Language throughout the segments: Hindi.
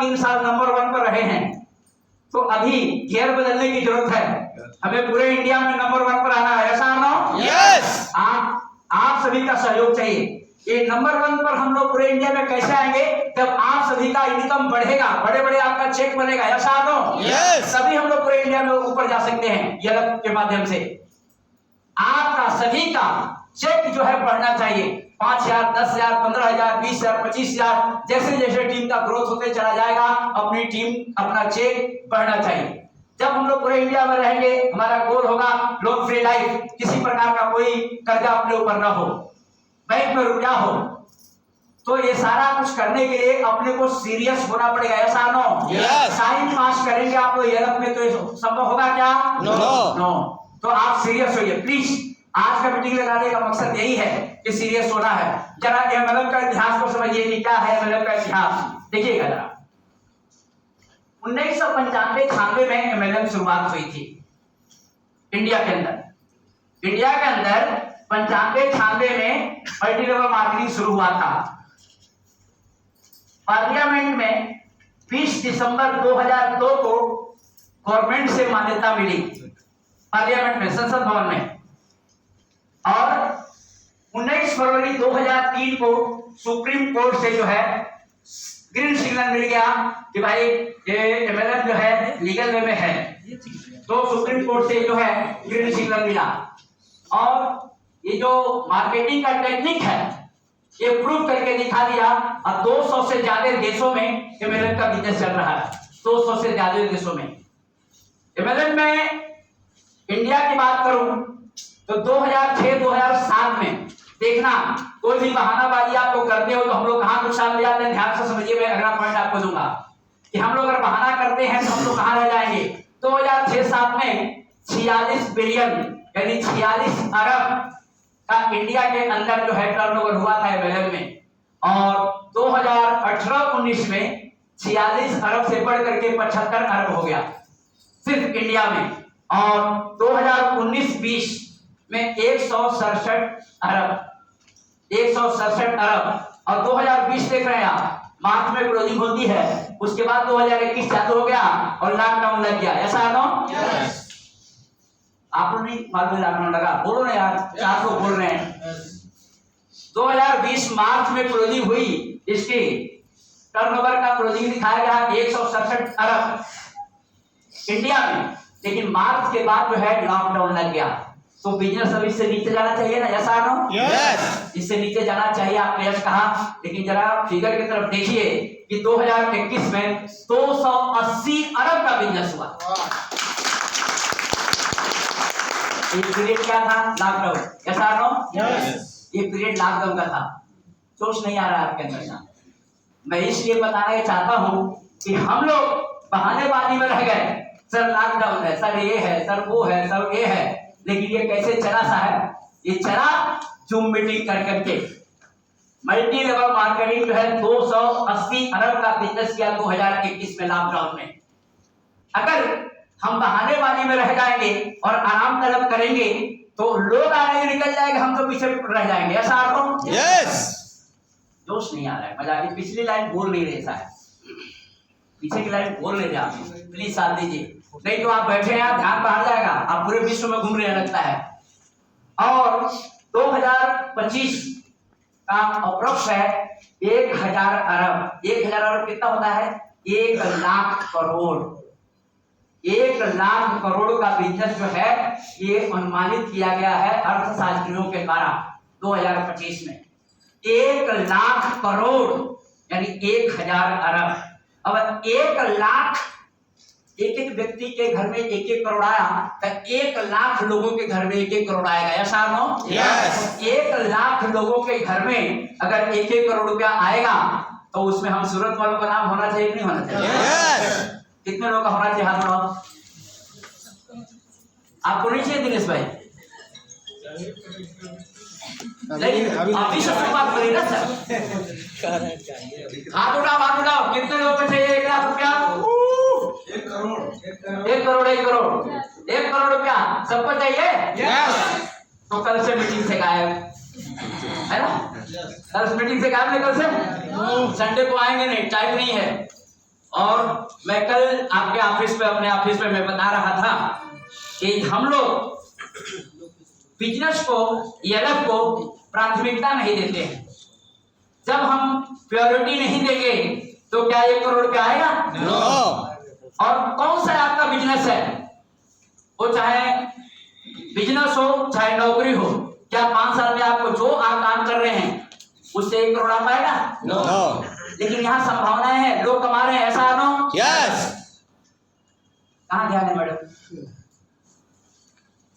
3 साल नंबर 1 पर रहे हैं, तो अभी गियर बदलने की जरूरत है। हमें पूरे इंडिया में नंबर 1 पर आना है, ऐसा ना? यस। आप सभी का सहयोग चाहिए। ये नंबर 1 पर हम लोग पूरे इंडिया में कैसे आएंगे? जब आप सभी का इनकम बढ़ेगा, बड़े बड़े आपका चेक बनेगा, ऐसा ना? यस। तभी हम लोग पूरे इंडिया में ऊपर जा सकते हैं ये के माध्यम से। आपका सभी का चेक जो है बढ़ना चाहिए। 5,000, 10,000, 15,000, 20,000, 25,000, जैसे जैसे टीम का ग्रोथ होते चला जाएगा, अपनी टीम अपना चेक बढ़ना चाहिए। जब हम लोग पूरे इंडिया में रहेंगे, हमारा गोल होगा लोन फ्री लाइफ, किसी प्रकार का कोई कर्जा अपने ऊपर ना हो, बैंक में रुपया हो। तो ये सारा कुछ करने के लिए अपने को सीरियस होना पड़ेगा, ऐसा नो? साइन पास करेंगे आप लोग यूरोप में तो ये संभव होगा क्या? नो। तो आप सीरियस होइए प्लीज। आज का मीटिंग लगाने का मकसद यही है कि सीरियस होना है। जरा एमएलएम का इतिहास को समझिए कि क्या है एमएलएम का इतिहास, देखिएगा जरा। 1995-96 में एमएलएम शुरुआत हुई थी इंडिया के अंदर। इंडिया के अंदर 95-96 में मल्टी लेवल मार्केटिंग शुरू हुआ था। पार्लियामेंट में 20 दिसंबर 2002 को गवर्नमेंट से मान्यता मिली, पार्लियामेंट में, संसद भवन में। और 19 फरवरी 2003 को सुप्रीम कोर्ट से जो है ग्रीन सिग्नल मिल गया कि भाई ये एमएलएम जो है लीगल वे में है। तो सुप्रीम कोर्ट से जो है ग्रीन सिग्नल मिला। और ये जो मार्केटिंग का टेक्निक है ये प्रूव करके दिखा दिया। और 200 से ज्यादा देशों में एमएलएम का बिजनेस चल रहा है, 200 से ज्यादा देशों में। एमएलएम में इंडिया की बात करूं तो 2006-2007 में देखना, कोई भी बहानाबाजी आपको करते हो तो हम लोग कहां नुकसान ले जाते हैं, ध्यान से समझिए। मैं अगला पॉइंट आपको दूंगा कि हम लोग अगर बहाना करते हैं तो हम लोग कहां रह जाएंगे। 2006-07 में 46 बिलियन यानी 46 अरब का इंडिया के अंदर जो है टर्नओवर हुआ था एमएलएम में। और 2018-19 में 46 अरब से बढ़ करके 75 अरब हो गया सिर्फ इंडिया में। और 2019-20 में 167 अरब। और 2020 देख रहे हैं आप, मार्च में क्लोजिंग होती है, उसके बाद 2021 चालू हो गया और लॉकडाउन लग गया, ऐसा है ना? आप लोग नहीं मालूम लॉकडाउन लगा, बोलो ना यार, 4 लोग बोल रहे हैं। 2020 मार्च में क्लोजिंग हुई, इसकी टर्नओवर का क्लोजिंग दिखाया गया 167 अरब इंडिया में। लेकिन मार्च के बाद जो है लॉकडाउन लग गया, तो बिजनेस अभी से नीचे जाना चाहिए ना, ऐसा नो? यस। इससे नीचे जाना चाहिए, आपने यस कहा। लेकिन जरा फिगर की तरफ देखिए कि 2021 में 280 अरब का बिजनेस हुआ। ये पीरियड क्या था? लॉकडाउन, ऐसा नो? यस। ये पीरियड लॉकडाउन का था। सोच नहीं आ रहा है आपके अंदर। मैं इसलिए बताना चाहता हूं कि हम लोग बहानेबाजी में रह गए, सर लॉकडाउन है, सर ये है, सर वो है, सर ये है। लेकिन ये कैसे चला साहब? ये चला जूम मीटिंग कर करके। मल्टी लेवल मार्केटिंग जो है 280 अरब का बिजनेस किया 2021 में लॉकडाउन में। अगर हम बहानेबाजी में रह जाएंगे और आराम तलब करेंगे तो लोग आगे निकल जाएंगे, हम तो पीछे रह जाएंगे, ऐसा आपको? यस। जोश नहीं आ रहा है, मजा। पिछली लाइन बोल नहीं रहे साहब, पीछे की लाइन बोल रहे थे आप, प्लीज साथ दीजिए, नहीं तो आप बैठे हैं ध्यान बाहर जाएगा, आप पूरे विश्व में घूम रहे लगता है। और 2025 का अप्रोक्स है 1000 अरब। 1000 अरब कितना होता है? 1 लाख करोड़। 1 लाख करोड़ का बिजनेस जो है ये अनुमानित किया गया है अर्थशास्त्रियों के द्वारा 2025 में। 1 लाख करोड़ यानी 1000 अरब। अब 1 लाख, एक व्यक्ति के घर में 1 करोड़ आया तो 1 लाख लोगों के घर में 1 करोड़ आएगा, ऐसा नो? यस। 1 लाख लोगों के घर में अगर 1 करोड़ रुपया आएगा तो उसमें हम सूरत वालों का नाम होना चाहिए कि नहीं होना चाहिए? यस। कितने लोग का होना चाहिए? हाथ बढ़ाओ। आपको नहीं चाहिए दिनेश भाई? अभी सबसे बात करिए ना सर। हाथ उठाओ। कितने लोगों को चाहिए 1 लाख रुपया? 1 करोड़। 1 करोड़ रुपया सबको चाहिए? यस। तो कल से मीटिंग से गायब है ना? कल मीटिंग से गायब नहीं, कल से संडे को आएंगे नहीं, टाइम नहीं है। और मैं कल आपके ऑफिस में, अपने ऑफिस में मैं बता रहा था कि हम लोग बिजनेस को, ELF को प्राथमिकता नहीं देते हैं। जब हम प्योरिटी नहीं देंगे तो क्या 1 करोड़ रुपया आएगा? नो। और कौन सा आपका बिजनेस है, वो चाहे बिजनेस हो चाहे नौकरी हो, क्या 5 साल में आपको जो आप काम कर रहे हैं उससे 1 करोड़ आ पाएगा? नो। लेकिन यहाँ संभावनाएं हैं, लोग कमा रहे हैं, ऐसा नो? यस। कहाँ ध्यान है मैडम?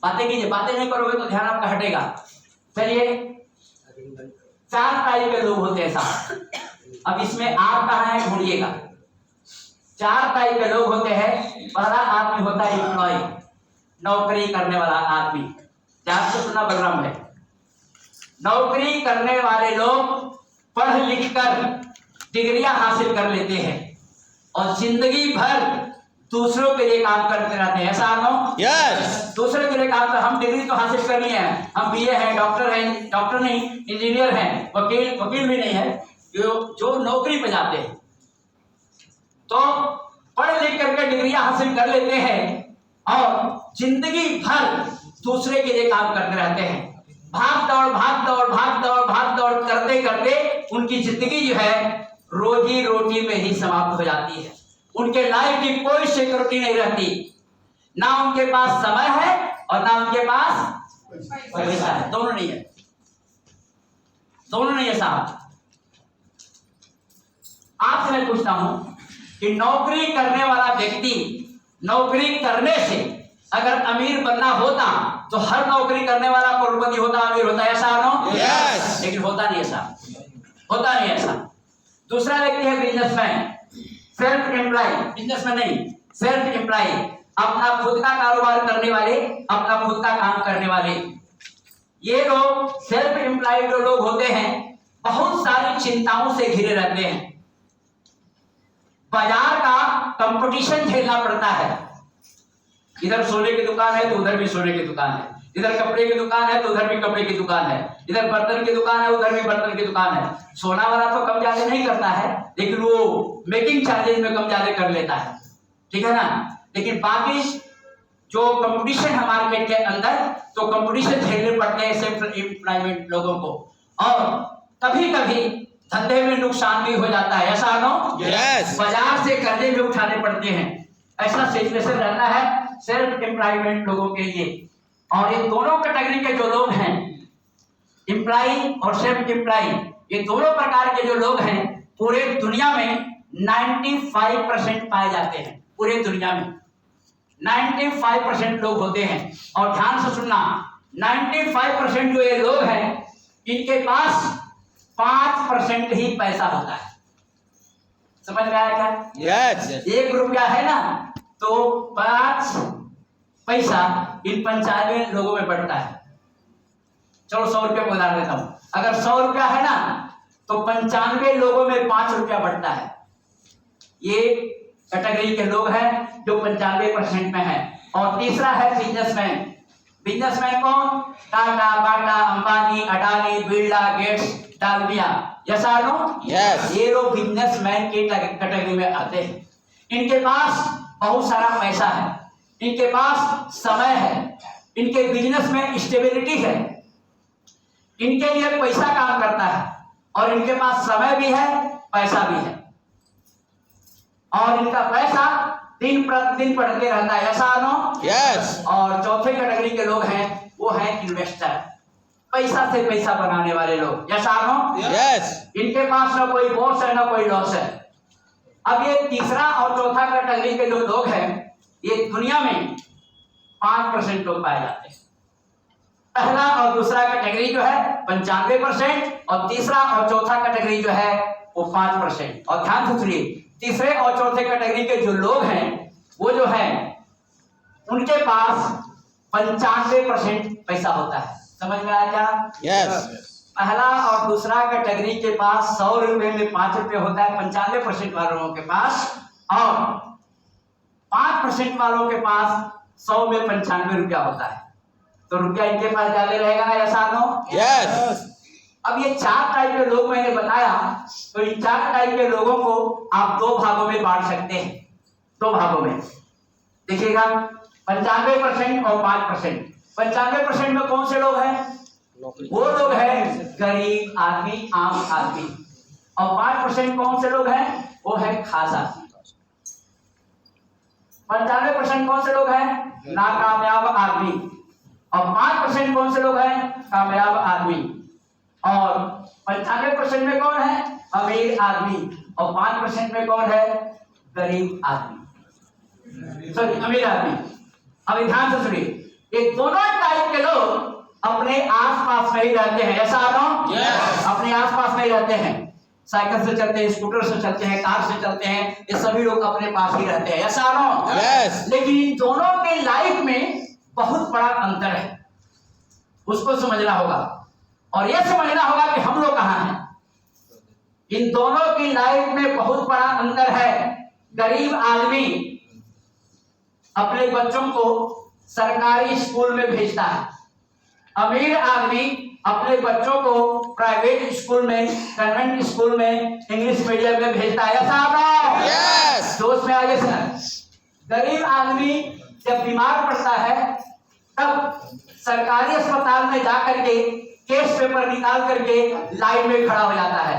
बातें कीजिए, बातें नहीं करोगे तो ध्यान आपका हटेगा। चलिए, 4 टाइप के लोग होते हैं साहब। अब इसमें आप कहाँ है ढूंढिएगा। 4 टाइप के लोग होते हैं। पहला आदमी होता है एम्प्लॉय, नौकरी करने वाला आदमी। ध्यान से सुनना बलराम है। नौकरी करने वाले लोग पढ़ लिख कर डिग्रियां हासिल कर लेते हैं और जिंदगी भर दूसरों के लिए काम करते रहते हैं, ऐसा नो? यस। दूसरे के लिए काम कर, हम डिग्री तो हासिल कर लिए हैं, हम BA हैं, डॉक्टर हैं, डॉक्टर नहीं इंजीनियर हैं, वकील भी नहीं है, जो नौकरी पे जाते हैं तो पढ़ लिख करके डिग्रियां हासिल कर लेते हैं और जिंदगी भर दूसरे के लिए काम करते रहते हैं। भाग दौड़ करते करते उनकी जिंदगी जो है रोजी रोटी में ही समाप्त हो जाती है। उनके लाइफ की कोई सिक्योरिटी नहीं रहती, ना उनके पास समय है और ना उनके पास पैसा है, दोनों नहीं है, दोनों नहीं है साहब। आपसे मैं पूछता हूं कि नौकरी करने वाला व्यक्ति नौकरी करने से अगर अमीर बनना होता तो हर नौकरी करने वाला करोड़पति होता, अमीर होता, ऐसा नो? यस। लेकिन होता नहीं ऐसा, होता नहीं ऐसा। दूसरा व्यक्ति है बिजनेसमैन, सेल्फ एम्प्लॉय, बिजनेसमैन नहीं, सेल्फ एम्प्लॉय, अपना खुद का कारोबार करने वाले, अपना खुद का काम करने वाले। ये लोग सेल्फ एम्प्लॉय जो लोग होते हैं बहुत सारी चिंताओं से घिरे रहते हैं। बाजार का कंपटीशन झेलना पड़ता है। इधर सोने की दुकान है तो उधर भी सोने की दुकान है, इधर कपड़े की दुकान है तो उधर भी कपड़े की दुकान है, इधर बर्तन की दुकान है उधर भी बर्तन की दुकान है। सोना वाला तो कम ज्यादा नहीं करता है, लेकिन वो मेकिंग चार्जेस में कम ज्यादा कर लेता है, ठीक है ना। लेकिन बाकी जो कंपटीशन है मार्केट के अंदर, तो कंपटीशन झेलने पड़ते हैं सेल्फ एम्प्लॉयमेंट लोगों को, और कभी कभी धंधे में नुकसान भी हो जाता है, ऐसा नो? यस। बाजार से कर्जे भी उठाने पड़ते हैं। ऐसा सिचुएशन रहता है सेल्फ एम्प्लॉयमेंट लोगों के लिए। और ये दोनों कैटेगरी के जो लोग हैं, एम्प्लॉय और सेल्फ एम्प्लॉय, ये दोनों प्रकार के जो लोग हैं पूरे दुनिया में 95% पाए जाते हैं। पूरे दुनिया में 95% लोग होते हैं। और ध्यान से सुनना, 95% जो ये लोग हैं इनके पास 5% ही पैसा होता है। समझ में आया क्या? यस। 1 रुपया है ना, तो 5 पैसा इन 95 लोगों में बढ़ता है। चलो 100 रुपया को उधार देता हूं। अगर 100 रुपया है ना तो 95 लोगों में 5 रुपया बढ़ता है। ये कैटेगरी के लोग हैं जो 95% में है। और तीसरा है बिजनेसमैन। बिजनेसमैन कौन? टाटा, बाटा, अंबानी, अडानी, बिरला, गेट्स, डालमिया, यस और नो? यस। ये लोग बिजनेसमैन की कैटेगरी में आते हैं। इनके पास बहुत सारा पैसा है, इनके पास समय है, इनके बिजनेस में स्टेबिलिटी है, इनके लिए पैसा काम करता है और इनके पास समय भी है, पैसा भी है, और इनका पैसा दिन प्रतिदिन बढ़ते रहता है, ऐसा नो? यस। और चौथे कैटेगरी के लोग हैं वो हैं इन्वेस्टर, पैसा से पैसा बनाने वाले लोग, ऐसा नो? यस। इनके पास ना कोई बॉस है ना कोई लॉस है। अब ये तीसरा और चौथा कैटेगरी के जो लोग हैं ये दुनिया में 5% लोग पाए जाते हैं। पहला और दूसरा कैटेगरी जो है 95% और तीसरा और चौथा कैटेगरी जो है वो 5%। और ध्यान से सुनिए, तीसरे और चौथे कैटेगरी के जो लोग हैं वो जो है उनके पास 95% पैसा होता है। समझ में आया क्या? यस। पहला और दूसरा कैटेगरी के पास 100 रुपए में 5 रुपए होता है 95% वालों के पास, और 5% वालों के पास 100 में 95 रुपया होता है। तो रुपया इनके पास ज्यादा रहेगा ना, ऐसा नो? यस। अब ये 4 टाइप के लोग मैंने बताया, तो इन 4 टाइप के लोगों को आप 2 भागों में बांट सकते हैं। 2 भागों में देखिएगा, 95% और 5%। 95% में कौन से लोग हैं? वो लोग हैं गरीब आदमी, आम आदमी। और 5% कौन से लोग हैं? वो है खास आदमी। 95% कौन से लोग हैं? नाकामयाब आदमी। और 5% कौन से लोग हैं? कामयाब आदमी। और 95% में कौन है? अमीर आदमी। और 5% में कौन है? गरीब आदमी, सॉरी अमीर आदमी। अब ध्यान से सुनिए, ये दोनों टाइप के लोग अपने आसपास में ही रहते हैं, ऐसा आना? Yes. अपने आसपास में ही रहते हैं। साइकिल से चलते हैं, स्कूटर से चलते हैं, कार से चलते हैं, ये सभी लोग अपने पास ही रहते हैं, ऐसा आना? Yes. लेकिन इन दोनों के लाइफ में बहुत बड़ा अंतर है, उसको समझना होगा। और यह समझना होगा कि हम लोग कहाँ हैं। इन दोनों की लाइफ में बहुत बड़ा अंतर है। गरीब आदमी अपने बच्चों को सरकारी स्कूल में भेजता है, अमीर आदमी अपने बच्चों को प्राइवेट स्कूल में, कन्वेंट स्कूल में, इंग्लिश मीडियम में भेजता है, ऐसा आता? Yes. दोस्त में आगे सर, गरीब आदमी जब बीमार पड़ता है तब सरकारी अस्पताल में जाकर के केस पेपर निकाल करके लाइन में खड़ा हो जाता है।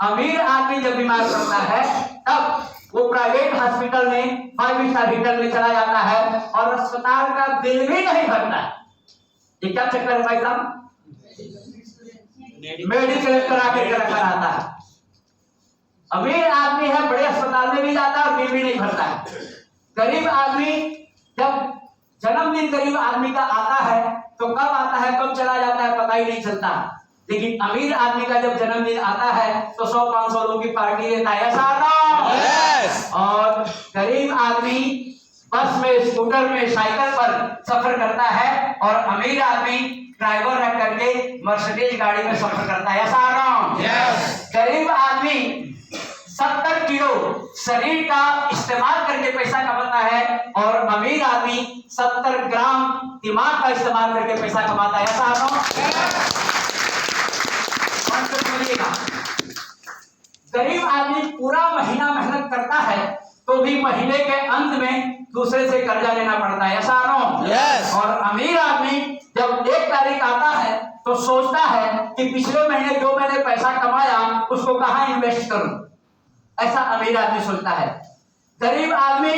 अमीर आदमी जब बीमार पड़ता है तब वो प्राइवेट हॉस्पिटल में 5 स्टार होटल में चला जाता है और अस्पताल का बिल भी नहीं भरता है। ये क्या चक्कर है भाई साहब? मेडिकल करा के रखा रहता है। अमीर आदमी है, बड़े अस्पताल में भी जाता है और बिल भी नहीं भरता है। गरीब आदमी जब जन्मदिन गरीब आदमी का आता है तो कब आता है कब चला जाता है पता ही नहीं चलता। लेकिन अमीर आदमी का जब जन्मदिन आता है तो 100-500 लोगों की पार्टी देता है, ऐसा आता? Yes. और गरीब आदमी बस में, स्कूटर में, साइकिल पर सफर करता है और अमीर आदमी ड्राइवर रख करके मर्सिडीज गाड़ी में सफर करता है, ऐसा आता? Yes. गरीब आदमी 70 किलो शरीर का इस्तेमाल करके पैसा कमाता है और अमीर आदमी 70 ग्राम दिमाग का इस्तेमाल करके पैसा कमाता है, ऐसा आता? गरीब आदमी पूरा महीना मेहनत करता है तो भी महीने के अंत में दूसरे से कर्जा लेना पड़ता है, ऐसा ना? Yes. और अमीर आदमी जब 1 तारीख आता है तो सोचता है कि पिछले महीने जो मैंने पैसा कमाया उसको कहाँ इन्वेस्ट करूं, ऐसा अमीर आदमी सोचता है। गरीब आदमी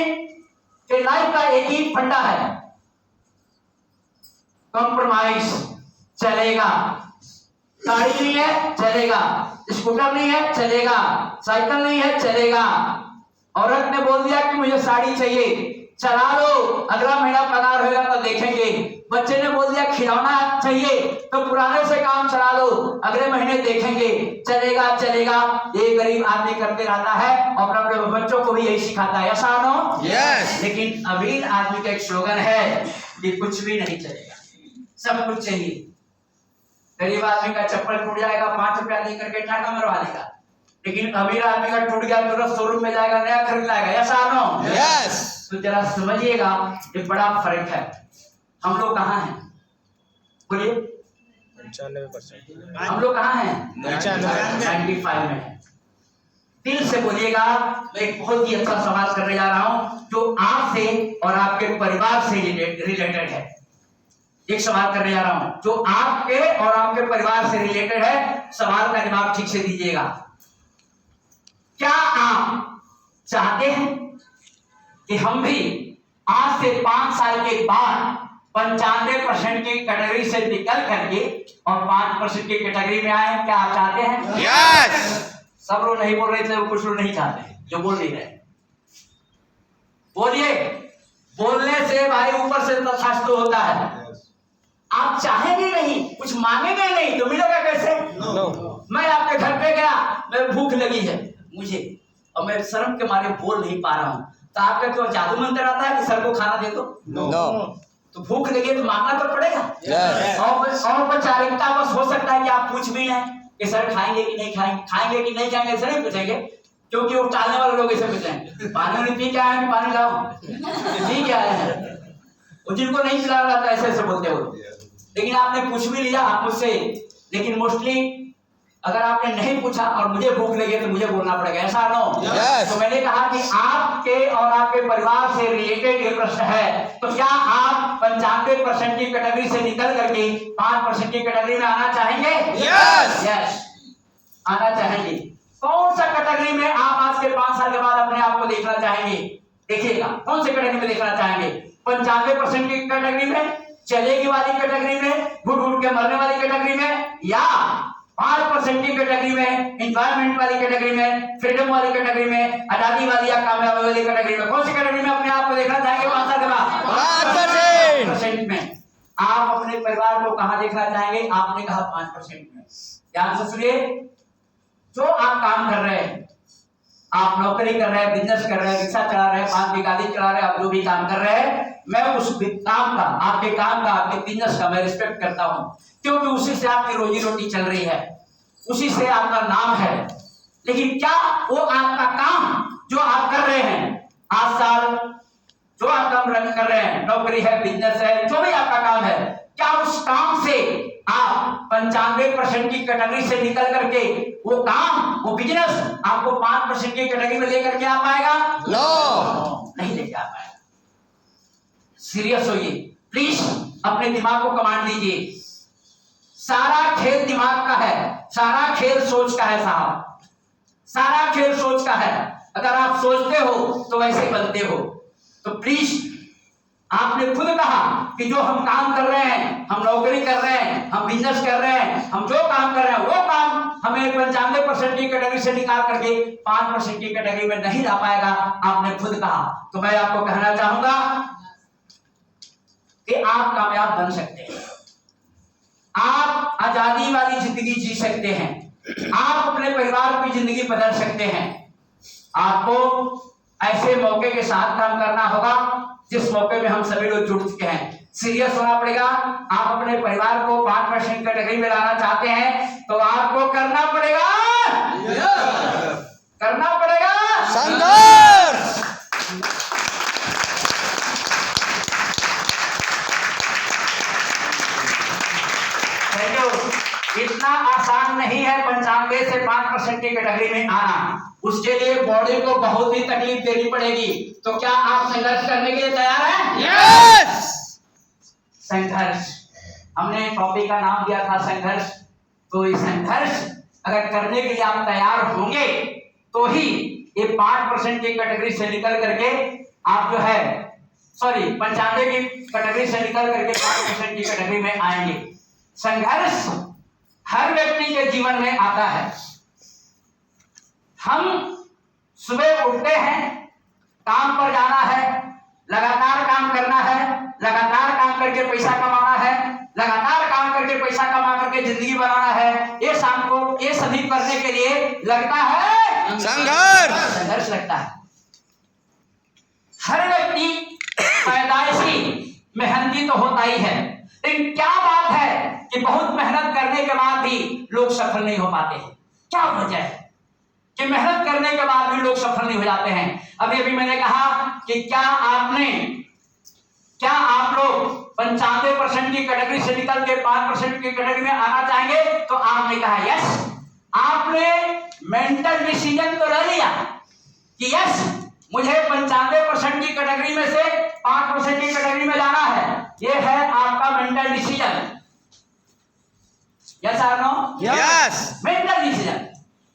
के लाइफ का एक ही फंडा है, कॉम्प्रोमाइज, चलेगा। गाड़ी नहीं है चलेगा, स्कूटर नहीं है चलेगा, साइकिल नहीं है चलेगा। औरत ने बोल दिया कि मुझे साड़ी चाहिए, चला लो, अगला महीना पगार होगा तो देखेंगे। बच्चे ने बोल दिया खिलौना चाहिए तो पुराने से काम चला लो, अगले महीने देखेंगे, चलेगा चलेगा। ये गरीब आदमी करते रहता है और अपने बच्चों को भी यही सिखाता है, ऐसा ना? Yes. लेकिन अमीर आदमी का एक स्लोगन है कि कुछ भी नहीं चलेगा, सब कुछ चाहिए। गरीब आदमी का चप्पल टूट जाएगा 5 रुपया लेकर के टाका मरवा देगा, लेकिन अमीर आदमी का टूट गया तुरंत शोरूम में जाएगा, नया खरीद लाएगा, ऐसा ना? Yes. तो जरा समझिएगा, ये बड़ा फर्क है। हम लोग कहाँ हैं? बोलिए 95%. हम लोग कहाँ हैं? 95 में है। दिल से बोलिएगा। मैं एक बहुत ही अच्छा सवाल करने जा रहा हूं जो आपसे और आपके परिवार से रिलेटेड है। एक सवाल करने जा रहा हूं जो आपके और आपके परिवार से रिलेटेड है। सवाल का जवाब ठीक से दीजिएगा। क्या आप चाहते हैं कि हम भी आज से 5 साल के बाद 95% की कैटेगरी से निकल करके और 5% की कैटेगरी में आए? क्या आप चाहते हैं? Yes. सब लोग नहीं बोल रहे थे, कुछ लोग नहीं चाहते जो बोल नहीं रहे। बोलिए। बोलने से भाई ऊपर से तथास्तु होता है। आप चाहेंगे नहीं, कुछ मांगेंगे नहीं तो मिलेगा कैसे? No. मैं आपके घर पे गया, मैं भूख लगी है मुझे और मैं शर्म के मारे बोल नहीं पा रहा हूं, तो आपका क्यों जादू मंत्र आता है कि सर को खाना दे दो? No. तो भूख लगी तो मांगना तो पड़ेगा। Yes. और औपचारिकता बस हो सकता है कि आप पूछ भी लें कि सर खाएंगे कि नहीं खाएंगे, खाएंगे कि नहीं खाएंगे, ऐसे नहीं पूछेंगे, क्योंकि वो टालने वाले लोग ऐसे पूछेंगे पानी वानी पी के आए कि पानी लाओ, पी के आए हैं। वो जिनको नहीं पिलाया जाता ऐसे ऐसे बोलते हो। लेकिन आपने पूछ भी लिया आप मुझसे, लेकिन मोस्टली अगर आपने नहीं पूछा और मुझे भूख लगी तो मुझे बोलना पड़ेगा, ऐसा नो? Yes. तो मैंने कहा कि आपके और आपके परिवार से रिलेटेड ये प्रश्न है, तो क्या आप 95% की कैटेगरी से निकल करके 5% की कैटेगरी में आना चाहेंगे? Yes. यस, आना चाहेंगे। कौन सा कैटेगरी में आप आज के 5 साल के बाद अपने आप को देखना चाहेंगे? देखिएगा, कौन से कैटेगरी में देखना चाहेंगे? 95% की कैटेगरी में, चलेगी वाली कैटेगरी में, घुट घुट के मरने वाली कैटेगरी में, या 5% की कैटेगरी में, एनवायरमेंट वाली कैटेगरी में, फ्रीडम वाली कैटेगरी में, आजादी वाली या कामयाबी वाली कैटेगरी में? कौन सी कैटेगरी में अपने आप को देखना चाहेंगे 5 साल के बाद? 5% में। आप अपने परिवार को कहां देखना चाहेंगे? आपने कहा 5% में। ध्यान से सुनिए, जो आप काम कर रहे हैं, आप नौकरी कर रहे हैं, बिजनेस कर रहे हैं, रिक्शा चला रहे हैं, 5 बीघा गाड़ी चला रहे हैं, आप जो भी काम कर रहे हैं, मैं उस काम का, आपके काम का, आपके बिजनेस का मैं रिस्पेक्ट करता हूं, क्योंकि उसी से आपकी रोजी रोटी चल रही है, उसी से आपका नाम है। लेकिन क्या वो आपका काम जो आप कर रहे हैं, आज साल जो आप काम रन कर रहे हैं, नौकरी है, बिजनेस है, जो भी आपका काम है, क्या उस काम से आप 95% की कैटेगरी से निकल करके वो काम, वो बिजनेस आपको 5% की कैटेगरी में लेकर के आ पाएगा? नो, नहीं लेके आ पाएगा। सीरियस होइए प्लीज, अपने दिमाग को कमांड दीजिए। सारा खेल दिमाग का है, सारा खेल सोच का है साहब, सारा खेल सोच का है। अगर आप सोचते हो तो वैसे बनते हो। तो प्लीज, आपने खुद कहा कि जो हम काम कर रहे हैं, हम नौकरी कर रहे हैं, हम बिजनेस कर रहे हैं, हम जो काम कर रहे हैं वो काम हमें 95% की कैटेगरी से निकाल करके 5% की कैटेगरी में नहीं ला पाएगा, आपने खुद कहा। तो मैं आपको कहना चाहूंगा कि आप कामयाब बन सकते हैं, आप आजादी वाली जिंदगी जी सकते हैं, आप अपने परिवार की जिंदगी बदल सकते हैं। आपको ऐसे मौके के साथ काम करना होगा जिस मौके में हम सभी लोग जुड़ चुके हैं। सीरियस होना पड़ेगा। आप अपने परिवार को 5% कैटेगरी में लाना चाहते हैं तो आपको करना पड़ेगा, करना पड़ेगा संघर्ष। इतना आसान नहीं है 95 से 5% की कैटेगरी में आना। उसके लिए बॉडी को बहुत ही तकलीफ देनी पड़ेगी। तो क्या आप संघर्ष करने के लिए तैयार हैं? यस। संघर्ष, हमने टॉपिक का नाम दिया था संघर्ष। तो ये संघर्ष अगर करने के लिए आप तैयार होंगे तो ही ये 5% की कैटेगरी से निकल करके आप जो है 95 की कैटेगरी से निकल करके 5% की कैटेगरी में आएंगे। संघर्ष हर व्यक्ति के जीवन में आता है। हम सुबह उठते हैं, काम पर जाना है, लगातार काम करना है, लगातार काम करके पैसा कमाना है, लगातार काम करके पैसा कमा करके जिंदगी बनाना है। ये शाम को ये सभी करने के लिए लगता है संघर्ष, संघर्ष लगता है। हर व्यक्ति पैदाइशी मेहनती तो होता ही है, लेकिन क्या बात है कि बहुत मेहनत करने के बाद भी लोग सफल नहीं हो पाते हैं। क्या वजह है कि मेहनत करने के बाद भी लोग सफल नहीं हो जाते हैं? अभी अभी मैंने कहा कि क्या आप लोग 95% की कैटेगरी से निकल के 5% की कैटेगरी में आना चाहेंगे? तो आपने कहा यस। आपने मेंटल डिसीजन तो ले लिया कि यस, मुझे 95% की कैटेगरी में से 5% की कैटेगरी में जाना है। ये है आपका मेंटल डिसीजन। यस और नो? यस। Mental decision.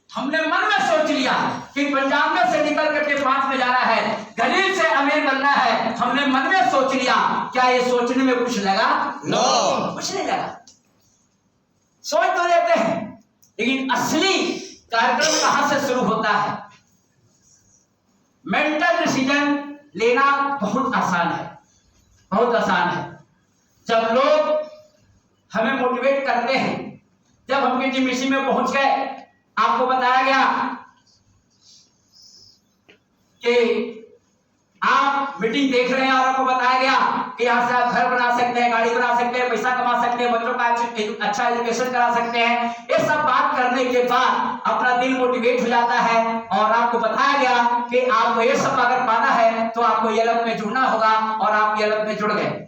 हमने मन में सोच लिया कि 95 से निकल करके 5 में जाना है, गरीब से अमीर बनना है। हमने मन में सोच लिया। क्या ये सोचने में कुछ लगा? नो, कुछ नहीं लगा। सोच तो लेते हैं, लेकिन असली कार्यक्रम कहां से शुरू होता है? मेंटल डिसीजन लेना बहुत आसान है, बहुत आसान है। जब लोग हमें मोटिवेट करते हैं, जब हम किसी में पहुंच गए, आपको बताया गया कि आप मीटिंग देख रहे हैं और आपको बताया गया कि यहां से आप घर बना सकते हैं, गाड़ी बना सकते हैं, पैसा कमा सकते हैं, बच्चों का अच्छा एजुकेशन करा सकते हैं। ये सब बात करने के बाद अपना दिल मोटिवेट हो जाता है और आपको बताया गया कि आपको ये सब अगर पाना है तो आपको ये लब में जुड़ना होगा, और आप ये लब में जुड़ गए।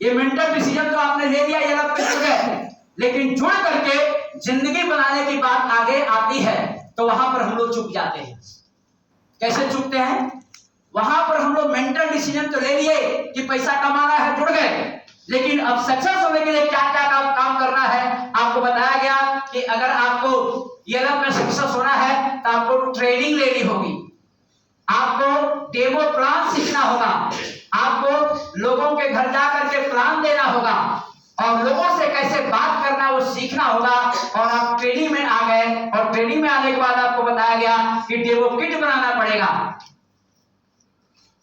ये मेंटल डिसीजन तो आपने ले लिया, ये लब में जुड़ गए। लेकिन जुड़ करके जिंदगी बनाने की बात आगे आती है तो वहां पर हम लोग चुक जाते हैं। कैसे चुकते हैं? वहां पर हम लोग मेंटल डिसीजन तो ले लिए कि पैसा कमाना है, जुड़ गए, लेकिन अब सक्सेस होने के लिए क्या क्या काम करना है आपको बताया गया कि अगर आपको ईएलएफ में सक्सेस होना है तो आपको ट्रेनिंग लेनी होगी, आपको डेमो प्लान सीखना होगा, आपको लोगों के घर जाकर के प्लान देना होगा और लोगों से कैसे बात करना वो सीखना होगा। और आप ट्रेनिंग में आ गए और ट्रेनिंग में आने के बाद आपको बताया गया कि डेमो किट बनाना पड़ेगा।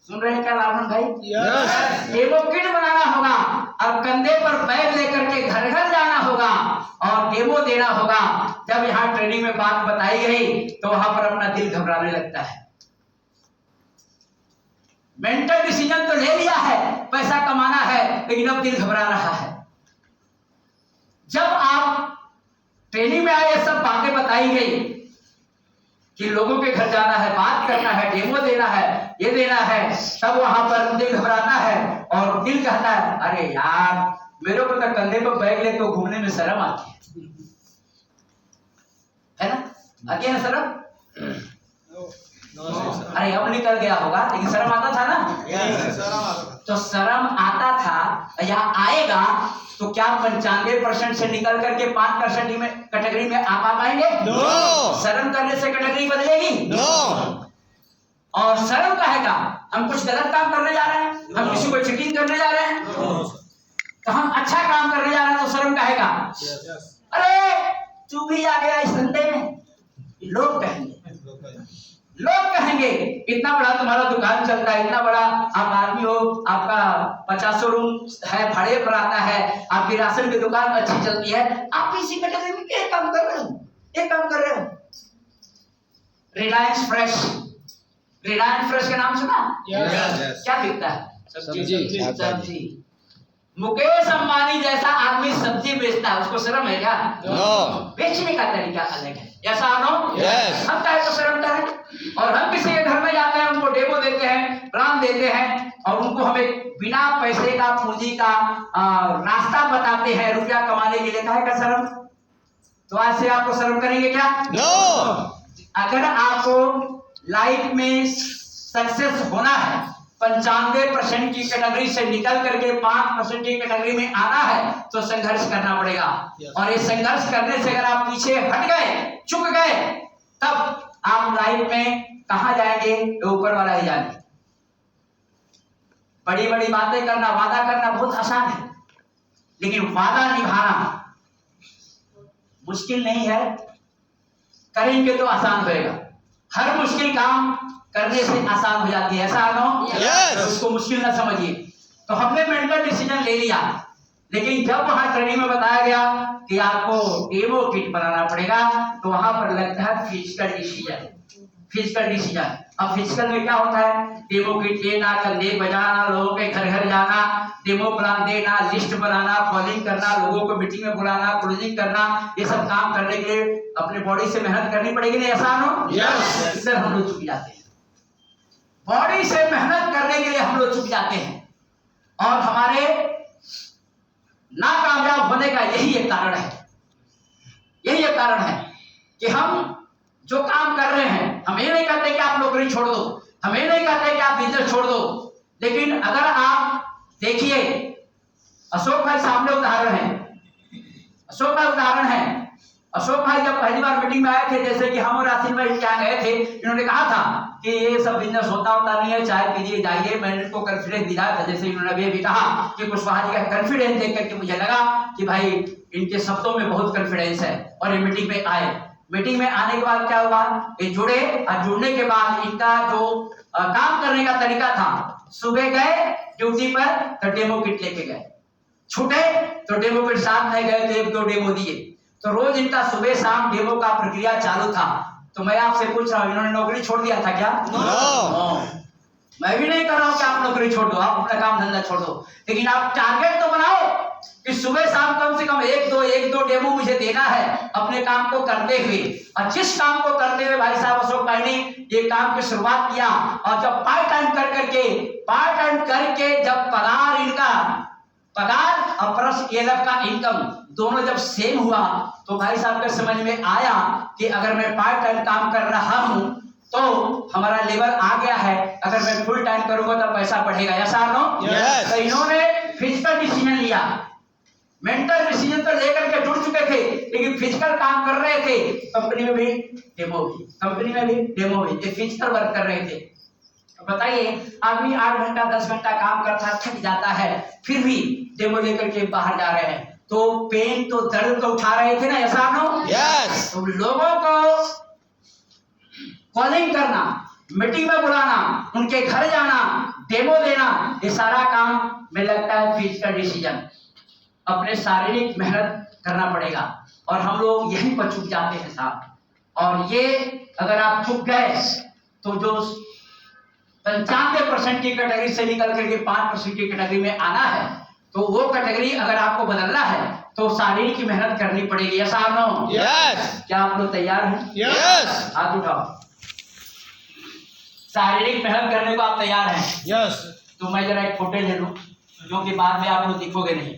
सुन रहे हैं क्या रावण भाई? डेमो किट बनाना होगा और कंधे पर बैग लेकर के घर घर जाना होगा और डेमो देना होगा। जब यहाँ ट्रेनिंग में बात बताई गई तो वहां पर अपना दिल घबराने लगता है। मेंटल डिसीजन तो ले लिया है, पैसा कमाना है, लेकिन अब दिल घबरा रहा है। जब आप ट्रेनिंग में आए, सब बातें बताई गई कि लोगों के घर जाना है, बात करना है, डेमो देना है, ये देना है, तब वहां पर दिल घबराता है और दिल कहता है अरे यार मेरे को तो कंधे पर बैग लेके घूमने में शर्म आती है ना? आती है ना शर्म? अरे अब निकल गया होगा, लेकिन शर्म आता था ना? तो शर्म आता था या आएगा तो क्या 95% से निकल करके 5% में कैटेगरी में आप आ पाएंगे? शर्म करने से कैटेगरी बदलेगी? और शर्म कहेगा हम कुछ गलत काम करने जा रहे हैं, हम किसी को चीटिंग करने जा रहे हैं, तो हम अच्छा काम करने जा रहे हैं तो शर्म कहेगा अरे तू भी आ गया इस धंधे में। लोग कहेंगे इतना बड़ा तुम्हारा दुकान चलता है, इतना बड़ा आप आदमी हो, आपका 50 रूम है, भाड़े पर आता है, आपकी राशन की दुकान अच्छी चलती है, आप इसी कैटेगरी में क्या काम कर रहे हो? एक काम कर रहे हो। रिलायंस फ्रेश का नाम सुना? क्या बिकता है? सब्जी। मुकेश अंबानी जैसा आदमी सब्जी बेचता है, उसको शर्म है क्या? बेचने का तरीका अलग है, ऐसा हम चाहे तो शर्म है। और हम किसी के घर में जाते हैं, उनको डेमो देते हैं, प्लान देते हैं और उनको हमें बिना पैसे का, पूंजी का रास्ता बताते हैं रुपया कमाने के लिए, कहे का शर्म? तो आज से आपको शर्म करेंगे क्या? अगर आपको लाइफ में सक्सेस होना है, 95% की कैटेगरी से निकल करके 5% की कैटेगरी में आना है तो संघर्ष करना पड़ेगा। और ये संघर्ष करने से अगर आप पीछे हट गए, चुक गए, तब आप लाइफ में कहां जाएंगे? ऊपर वाला ही जाने। बड़ी बड़ी बातें करना, वादा करना बहुत आसान है, लेकिन वादा निभाना मुश्किल नहीं है। करेंगे तो आसान होएगा। हर मुश्किल काम करने से आसान हो जाती है, ऐसा तो उसको मुश्किल ना समझिए। तो हमने मेंटल डिसीजन ले लिया, लेकिन जब वहां ट्रेनिंग में बताया गया कि आपको डेमो किट बनाना पड़ेगा तो वहां पर लगता है फिजिकल डिसीजन। अब फिजिकल में क्या होता है? डेमो किट लेना, कंधे बजाना, लोगों के घर घर जाना, डेमो प्लान देना, लिस्ट बनाना, कॉलिंग करना, लोगों को मीटिंग में बुलाना, क्लोजिंग करना, ये सब काम करने के लिए अपने बॉडी से मेहनत करनी पड़ेगी, नहीं आसान हो? इधर हम लोग चुक जाते हैं। बॉडी से मेहनत करने के लिए हम लोग चुक जाते हैं और हमारे नाकामयाब होने का यही एक कारण है कि हम जो काम कर रहे हैं, हम ये नहीं कहते कि आप नौकरी छोड़ दो, हम ये नहीं कहते कि आप बिजनेस छोड़ दो, लेकिन अगर आप देखिए अशोक भाई सामने उदाहरण है। अशोक भाई जब पहली बार मीटिंग में आए थे, जैसे कि हम और आसिम भाई क्या गए थे, इन्होंने कहा था कि ये सब बिजनेस होता नहीं है, चाय पीजिए जाइए। मैंने इनको कॉन्फिडेंस दिया था, जैसे इन्होंने अभी भी कहा कि कुशवाहा जी का कॉन्फिडेंस देख करके मुझे लगा कि भाई इनके शब्दों में बहुत कॉन्फिडेंस है। और ये मीटिंग में आए। मीटिंग में आने के बाद क्या हुआ? ये जुड़े और जुड़ने के बाद इनका जो काम करने का तरीका था, सुबह गए ड्यूटी पर तो डेमो किट लेके गए, छूटे तो डेमो किट साथ में गए तो 1-2 डेमो दिए। तो रोज इनका सुबह शाम डेमो का प्रक्रिया चालू था। तो मैं आपसे पूछ रहा हूं, इन्होंने नौकरी छोड़ दिया था क्या? मैं भी नहीं कह रहा हूं कि आप नौकरी छोड़ दो, आप अपना काम धंधा छोड़ दो, लेकिन आप टारगेट तो बनाओ कि सुबह शाम कम से कम 1-2 डेमो मुझे देना है अपने काम को करते हुए। और जिस काम को करते हुए भाई साहब अशोक भाई ने ये काम की शुरुआत किया, और जब पार्ट टाइम करके जब पगार इनका पगार और प्लस ELF का इनकम दोनों जब सेम हुआ तो भाई साहब के समझ में आया कि अगर मैं पार्ट टाइम काम कर रहा हूं तो हमारा लेवल आ गया है, अगर मैं फुल टाइम करूंगा तो पैसा बढ़ेगा। यस और नो? Yes. तो इन्होंने फिजिकल डिसीजन लिया। मेंटल डिसीजन तो लेकर के जुड़ चुके थे, लेकिन फिजिकल काम कर रहे थे। कंपनी में भी डेमो भी, कंपनी में भी डेमो भी, ये फिजिकल वर्क कर रहे थे। बताइए, आदमी 8 घंटा 10 घंटा काम करता है, थक जाता है, फिर भी डेमो लेकर के बाहर जा रहे हैं। तो पेन तो दर्द तो उठा रहे थे ना, ऐसा हो? यस। तो लोगों को कॉलिंग करना, मीटिंग में बुलाना, उनके घर जाना, डेमो देना, ये सारा काम में लगता है फिजिकल डिसीजन। अपने शारीरिक मेहनत करना पड़ेगा और हम लोग यहीं पर चुक जाते हैं साहब। और ये अगर आप चुक गए तो जो 95% की कैटेगरी से निकल करके 5% की कैटेगरी में आना है, तो वो कैटेगरी अगर आपको बदलना है तो शारीरिक की मेहनत करनी पड़ेगी। यस और नो? यस। क्या आप लोग तैयार हैं? यस। हाथ उठाओ। शारीरिक मेहनत करने को आप तैयार हैं? यस। तो मैं जरा एक फोटो ले लूं, क्योंकि बाद में आप लोग दिखोगे नहीं।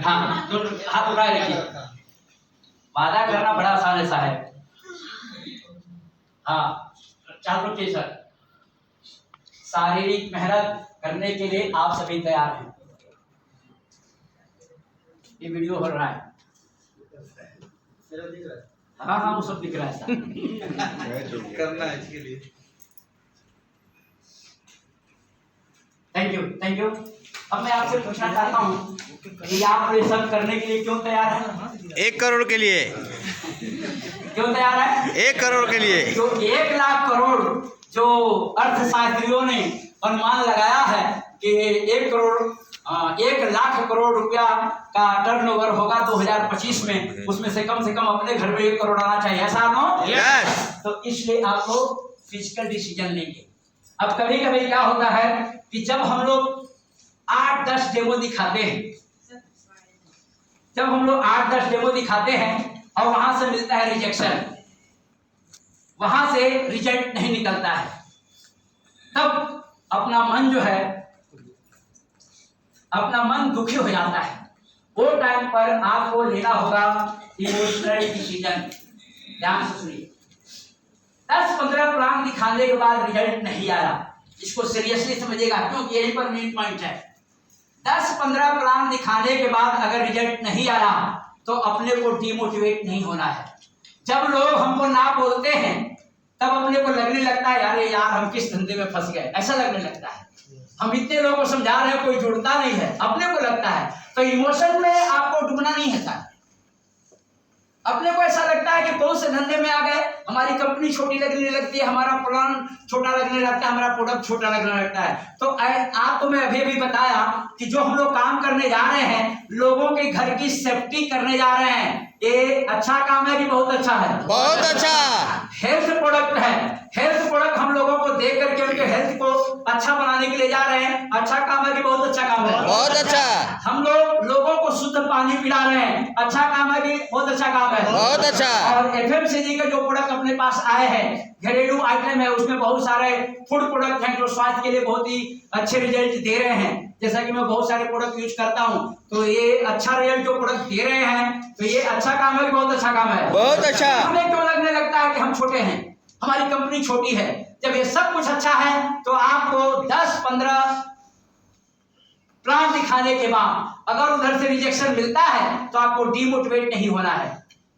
हाँ, तो हाथ उठाए रखिए। वादा करना बड़ा आसान ऐसा है। हाँ, चालू रखिए सर। शारीरिक मेहनत करने के लिए आप सभी तैयार हैं? ये वीडियो हो रहा है? हाँ हाँ, वो सब दिख रहा है सर। करना है इसके लिए। Thank you, thank you. अब मैं आपसे पूछना चाहता हूँ कि आप ये सब करने के लिए क्यों तैयार हैं? 1 करोड़ के लिए। क्यों तैयार है? 1 करोड़ के लिए। जो 1 लाख करोड़ जो अर्थशास्त्रियों ने अनुमान लगाया है कि 1 लाख करोड़ रुपया का टर्नओवर होगा 2025 में, उसमें से कम अपने घर में 1 करोड़ आना चाहिए। ऐसा नो? यस। तो इसलिए आपको फिजिकल डिसीजन लेंगे। अब कभी कभी क्या होता है कि जब हम लोग 8-10 डेमो दिखाते हैं, जब हम लोग 8-10 डेमो दिखाते हैं और वहां से मिलता है रिजेक्शन, वहां से रिजल्ट नहीं निकलता है, तब अपना मन जो है, अपना मन दुखी हो जाता है। वो टाइम पर आपको लेना होगा इमोशनल डिसीजन। ध्यान से सुनिए। 10-15 प्लान दिखाने के बाद रिजल्ट नहीं आया, इसको सीरियसली समझिएगा, क्योंकि यही पर मेन पॉइंट है। 10-15 प्लान दिखाने के बाद अगर रिजल्ट नहीं आया तो अपने को डिमोटिवेट नहीं होना है। जब लोग हमको ना बोलते हैं तब अपने को लगने लगता है यार हम किस धंधे में फंस गए, ऐसा लगने लगता है। हम इतने लोगों को समझा रहे हैं, कोई जुड़ता नहीं है, अपने को लगता है। तो इमोशन में आपको डूबना नहीं है सर। अपने को ऐसा लगता है कि कौन से धंधे में आ गए, हमारी कंपनी छोटी लगने लगती है, हमारा प्लान छोटा लगने लगता है, हमारा प्रोडक्ट छोटा लगने लगता है। तो आपको मैं अभी बताया कि जो हम लोग काम करने जा रहे हैं, लोगों के घर की सेफ्टी करने जा रहे हैं, ये अच्छा काम है कि बहुत अच्छा है? बहुत अच्छा। हेल्थ प्रोडक्ट है। हेल्थ प्रोडक्ट हम लोगों को दे करके उनके हेल्थ को अच्छा बनाने के लिए जा रहे हैं। अच्छा काम है कि बहुत अच्छा काम है? बहुत अच्छा। हम लोग लोगों को शुद्ध पानी पिला रहे हैं, अच्छा काम है कि बहुत अच्छा काम है? बहुत अच्छा। और FMCG के जो प्रोडक्ट अपने पास आए हैं, घरेलू आइटम है, उसमें बहुत सारे फूड प्रोडक्ट हैं जो स्वास्थ्य के लिए बहुत ही अच्छे रिजल्ट दे रहे हैं। जैसा कि मैं बहुत सारे प्रोडक्ट यूज करता हूं, तो ये अच्छा रिजल्ट जो प्रोडक्ट दे रहे हैं, तो ये अच्छा काम है कि बहुत अच्छा काम है? बहुत अच्छा। हमें क्यों लगने लगता है कि हम छोटे हैं, हमारी कंपनी छोटी है? जब ये सब कुछ अच्छा है तो आपको 10-15 प्लान दिखाने के बाद अगर उधर से रिजेक्शन मिलता है तो आपको डिमोटिवेट नहीं होना है।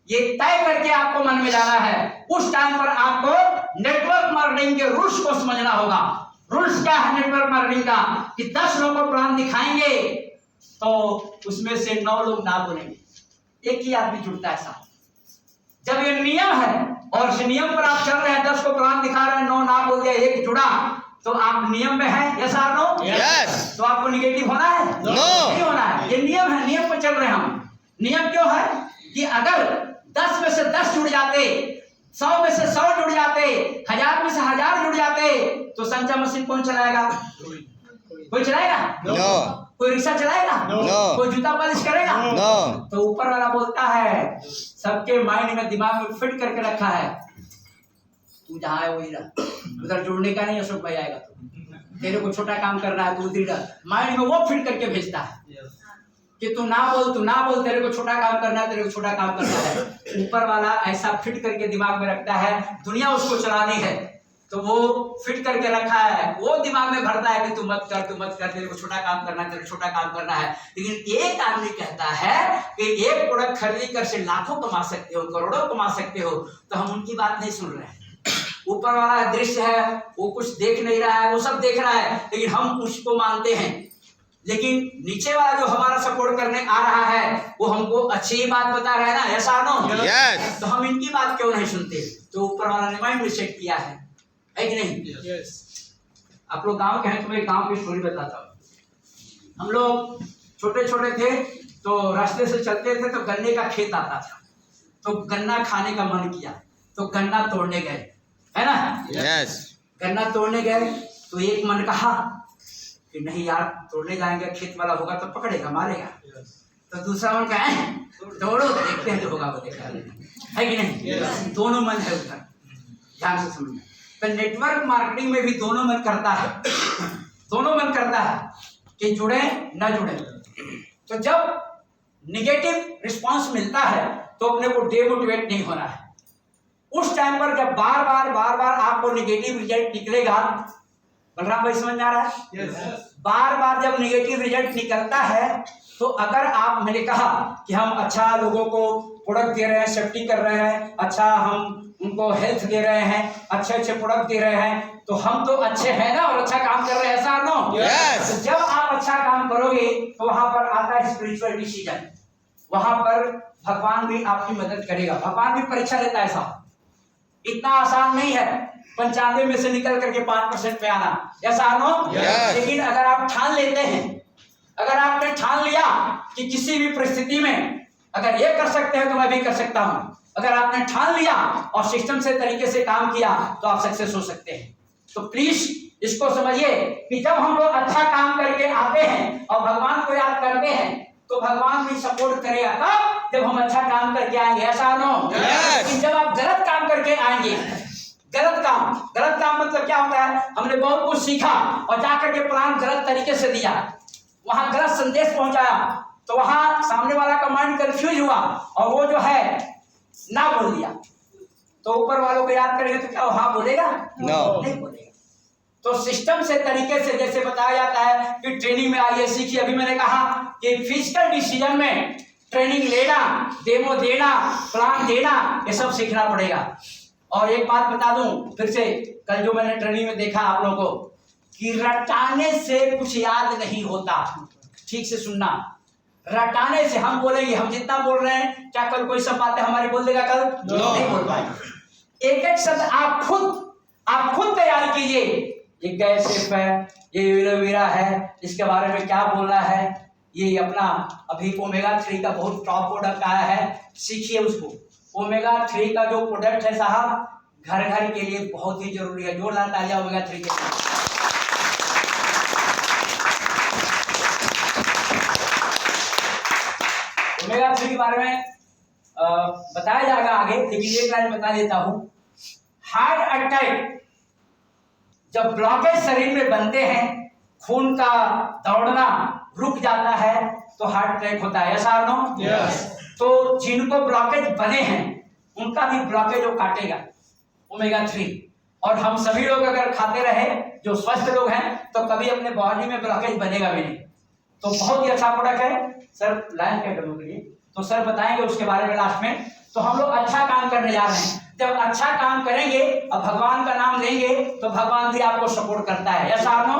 ये तय करके आपको मन में जाना है। उस टाइम पर आपको नेटवर्क मार्केटिंग के रूल्स को समझना होगा। रूल्स क्या है नेटवर्क मार्केटिंग का? कि 10 लोगों को प्लान दिखाएंगे तो उसमें से 9 लोग ना बोलेंगे, एक ही आदमी जुड़ता है साथ। जब ये नियम है और इस नियम पर आप चल रहे हैं, 10 को प्लान दिखा रहे हैं, 9 ना बोल दिया, 1 जुड़ा, तो आप नियम में हैं? यस और नो? यस। तो आपको निगेटिव होना है? नो। नहीं होना है। ये नियम है, नियम पर चल रहे हैं हम। नियम क्यों है कि अगर 10 में से 10 जुड़ जाते, 100 में से 100 जुड़ जाते, 1000 में से 1000 जुड़ जाते, तो संचा मशीन कौन चलाएगा? कोई चलाएगा? नो। कोई रिक्शा चलाएगा? नो। कोई जूता पॉलिश करेगा? नो। तो ऊपर वाला बोलता है, सबके माइंड में, दिमाग में फिट करके रखा है, तू जहाँ है वही रह, उधर जुड़ने का नहीं। अशोक भाई आएगा तो तेरे को छोटा काम करना है, तू उधर रह। माइंड में वो फिट करके भेजता है। कि तू ना बोल, तेरे को छोटा काम करना है, तेरे को छोटा काम करना है। ऊपर वाला ऐसा फिट करके दिमाग में रखता है, दुनिया उसको चलानी है तो वो फिट करके रखा है, वो दिमाग में भरता है कि तू मत कर, तेरे को छोटा काम करना है, तेरे को छोटा काम करना है। लेकिन एक आदमी कहता है कि एक प्रोडक्ट खरीद कर से लाखों कमा सकते हो, करोड़ों कमा सकते हो, तो हम उनकी बात नहीं सुन रहे हैं। ऊपर वाला दृश्य है, वो कुछ देख नहीं रहा है, वो सब देख रहा है, लेकिन हम उसको मानते हैं। लेकिन नीचे वाला जो हमारा सपोर्ट करने आ रहा है वो हमको अच्छी ही बात बता रहा है ना, ऐसा नो? यस। तो हम इनकी बात क्यों नहीं सुनते? तो ऊपर वाला ने माइंड सेट किया है कि नहीं? यस। आप लोग गांव के हैं तो मैं गांव की स्टोरी बताता हूँ। हम लोग छोटे छोटे थे तो रास्ते से चलते थे तो गन्ने का खेत आता था, तो गन्ना खाने का मन किया तो गन्ना तोड़ने गए, है ना? यस। गन्ना तोड़ने गए तो एक मन कहा कि नहीं यार, तोड़ने जाएंगे खेत वाला होगा तो पकड़ेगा, मारेगा। तो दूसरा मन कहा तोड़ो, देखते हैं जो होगा वो देखा है कि नहीं? दोनों मन है उधर, ध्यान से समझना। तो नेटवर्क मार्केटिंग में भी दोनों मन करता है, दोनों मन करता है कि जुड़े ना जुड़े। तो जब निगेटिव रिस्पांस मिलता है तो अपने को डिमोटिवेट नहीं होना है। उस टाइम पर जब बार बार आपको निगेटिव रिजल्ट निकलेगा, बलराम भाई समझ में आ रहा है? बार बार जब निगेटिव रिजल्ट निकलता है तो अगर आप, मैंने कहा कि हम अच्छा लोगों को प्रोडक्ट दे रहे हैं, सेफ्टी कर रहे हैं, अच्छा हम उनको हेल्थ दे रहे हैं, अच्छे प्रोडक्ट दे रहे हैं, तो हम तो अच्छे हैं ना और अच्छा काम कर रहे हैं, ऐसा नो? Yes. तो जब आप अच्छा काम करोगे तो वहां पर आता है स्पिरिचुअल डिसीजन, वहां पर भगवान भी आपकी मदद करेगा। भगवान भी परीक्षा लेता है साहब, इतना आसान नहीं है 95 में से निकल करके 5% पे आना, ऐसा नो? Yes. लेकिन अगर आप ठान लेते हैं, अगर आपने ठान लिया कि किसी भी परिस्थिति में अगर ये कर सकते हैं तो मैं भी कर सकता हूं, अगर आपने ठान लिया और सिस्टम से तरीके से काम किया तो आप सक्सेस हो सकते हैं। तो प्लीज इसको समझिए कि जब हम लोग अच्छा काम करके आते हैं और भगवान को याद करते हैं तो भगवान भी सपोर्ट करेगा, तब जब हम अच्छा काम करके आएंगे, ऐसा नो? लेकिन जब आप गलत काम करके आएंगे, गलत काम मतलब क्या होता है? हमने बहुत कुछ सीखा और जाकर के प्लान गलत तरीके से दिया, वहां गलत संदेश पहुंचाया, तो वहां सामने वाला का माइंड कंफ्यूज हुआ और वो जो है ना बोल दिया। तो ऊपर वालों को याद करेंगे तो क्या हाँ बोलेगा? No. नहीं बोलेगा। तो सिस्टम से तरीके से जैसे बताया जाता है कि ट्रेनिंग में आइए सीखिए। अभी मैंने कहा कि फिजिकल डिसीजन में ट्रेनिंग लेना, डेमो देना, प्लान देना, ये सब सीखना पड़ेगा। और एक बात बता दूं फिर से, कल जो मैंने ट्रेनिंग में देखा आप लोगों को कि रटाने से कुछ याद नहीं होता। ठीक से सुनना, रटाने से हम बोलेंगे, हम जितना बोल रहे हैं क्या कल कोई सब बातें हमारी बोल देगा? कल नहीं बोल पाएंगे। एक शब्द आप खुद तैयार कीजिए। ये गैसिप है, ये एलोवेरा है, इसके बारे में क्या बोलना है, ये अपना अभी ओमेगा 3 का बहुत टॉप प्रोडक्ट आया है, सीखिए उसको। ओमेगा 3 का जो प्रोडक्ट है साहब, घर घर के लिए बहुत ही जरूरी है। जोरदार तालियां ओमेगा 3 के लिए। ओमेगा 3 के बारे में बताया जाएगा आगे, लेकिन एक लाइन बता देता हूं। हार्ट अटैक जब ब्लॉकेज शरीर में बनते हैं, खून का दौड़ना रुक जाता है तो हार्ट अटैक होता है, ऐसा नो? Yes. तो जिनको ब्लॉकेज बने हैं उनका भी ब्लॉकेज वो काटेगा ओमेगा 3। और हम सभी लोग अगर खाते रहे, जो स्वस्थ लोग हैं, तो कभी अपने बॉडी में ब्लॉकेज बनेगा भी नहीं। तो बहुत ही अच्छा प्रोडक्ट है सर। लाइन क्या करने के लिए तो सर बताएंगे उसके बारे में लास्ट में। तो हम लोग अच्छा काम करने जा रहे हैं, जब अच्छा काम करेंगे और भगवान का नाम लेंगे तो भगवान भी आपको सपोर्ट करता है, ऐसा नो?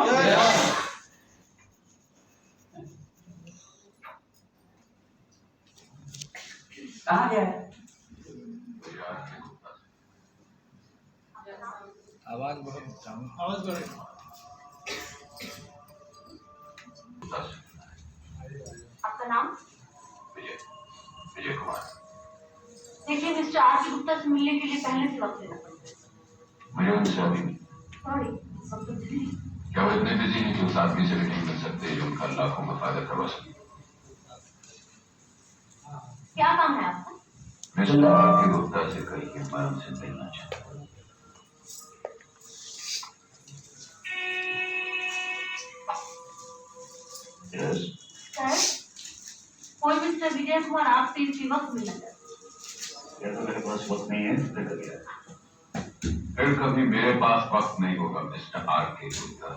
कहाँ गया है? आवाज बढ़े। आपका नाम? विजय कुमार। देखिए मिस्टर आर के गुप्ता से मिलने के लिए पहले से वक्त लेना पड़ेगा। मुझे उनसे अभी सॉरी, सब तो बिजी हैं। क्या वो इतने बिजी हैं कि उस आदमी से भी नहीं मिल सकते जो उनका लाखों का फायदा करवा सके? क्या काम है आपका? मिस्टर आर के गुप्ता से कहिए मैं उनसे मिलना चाहता हूँ। Yes. Sir, mister Vijay Kumar आपसे इसी वक्त मिलना चाहते हैं। या तो मेरे पास वक्त नहीं है फिर कभी मेरे पास वक्त नहीं होगा मिस्टर आर.के. गुप्ता।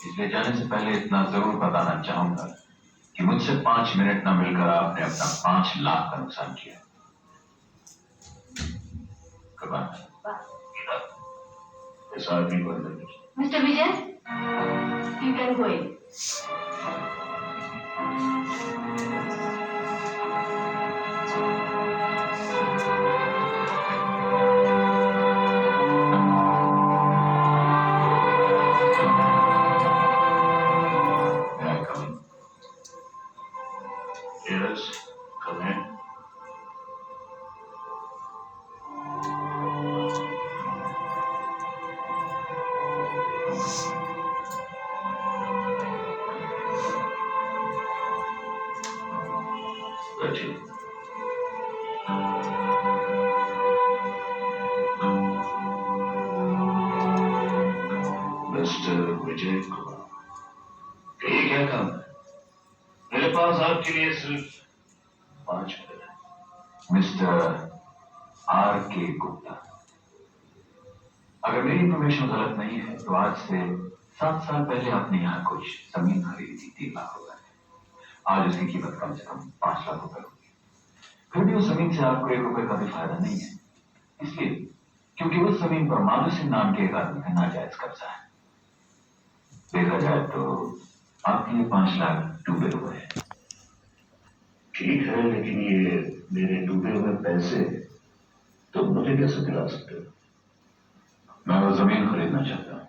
इसलिए जाने से पहले इतना जरूर बताना चाहूंगा कि मुझसे 5 मिनट न मिलकर आपने अपना 5 लाख का नुकसान किया। इस आदमी को अंदर भेजिए। Mister Vijay, you can go in. May I come in? Yes, come in. बैठिए। मिस्टर विजय कुमार, ये क्या काम है? मेरे पास आपके लिए सिर्फ 5 मिनट है। Mister R K. गुप्ता, अगर मेरी इंफॉर्मेशन गलत नहीं है तो आज से 7 साल पहले आपने यहाँ कुछ जमीन खरीदी थी 3 लाख रुपए में। आज उसकी कीमत कम से कम 5 लाख रुपए होगी। फिर भी उस जमीन से आपको 1 रुपए का भी फायदा नहीं है, इसलिए क्योंकि उस जमीन पर माधु सिंह नाम के एक आदमी का नाजायज कब्जा है। देखा जाए तो आपके लिए 5 लाख डूबे हुए हैं। ठीक है, लेकिन ये मेरे डूबे हुए पैसे तो मुझे कैसे दिला सकते हो? मैं वो जमीन खरीदना चाहता हूँ,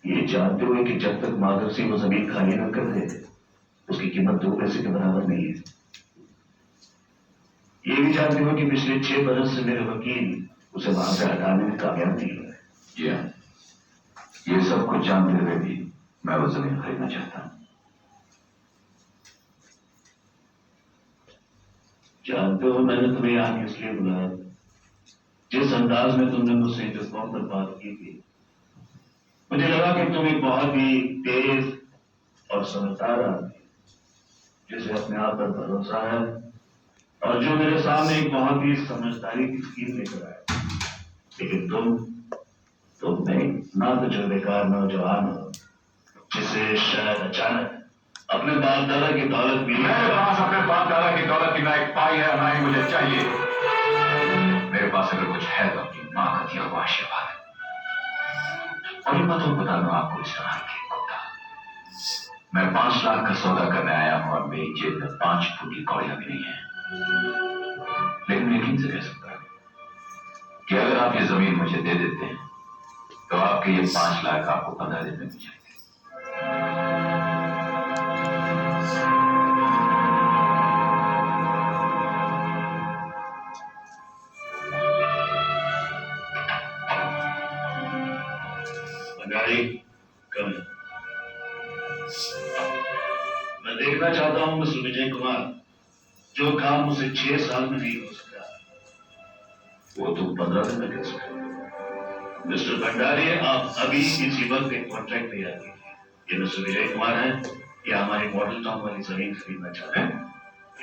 ये जानते हुए कि जब तक माधव सिंह वो जमीन खाली न कर दे उसकी कीमत 2 पैसे के बराबर नहीं है। ये भी जानते हुए कि पिछले 6 बरस से मेरे वकील उसे वहां से हटाने में कामयाब नहीं हुए। ये सब कुछ जानते हुए भी मैं वो जमीन खरीदना चाहता हूँ। जानते हो मैंने तुम्हें यहाँ इसलिए बुलाया, जिस अंदाज में तुमने मुझसे टेलीफोन पर बात की थी, मुझे लगा कि तुम एक बहुत ही तेज और समझदार आदमी जिसे अपने आप पर भरोसा है और जो मेरे सामने एक बहुत ही समझदारी की स्कीम लेकर आया। लेकिन तुम नहीं, ना तो जो बेकार नौजवान हो जिसे शायद अचानक अपने बाप दादा की दौलत मिली। मेरे पास अपने बाप दादा की दौलत की ना एक पाई है ना ही मुझे चाहिए। मेरे पास अगर कुछ है तो अपनी मां का दिया हुआ आशीर्वाद है। और मैं तो बता दूं आपको इस तरह के गुप्ता, मैं 5 लाख का सौदा करने आया हूं और मेरी जेब में 5 फुट की कौड़ियां भी नहीं है। लेकिन यकीन से कह सकता हूं कि अगर आप ये जमीन मुझे दे देते हैं तो आपके ये 5 लाख आपको 15 दिन में मिल जाएंगे। मैं देखना चाहता हूं मिस्टर विजय कुमार, जो काम मुझे 6 साल में नहीं हो सका वो तुम 15 दिन में कर सकते। मिस्टर भंडारी, आप अभी इसी वक्त एक कॉन्ट्रैक्ट तैयार कीजिए। ये मिस्टर विजय कुमार हैं, ये हमारी मॉडल टाउन वाली जमीन खरीदना चाहते हैं।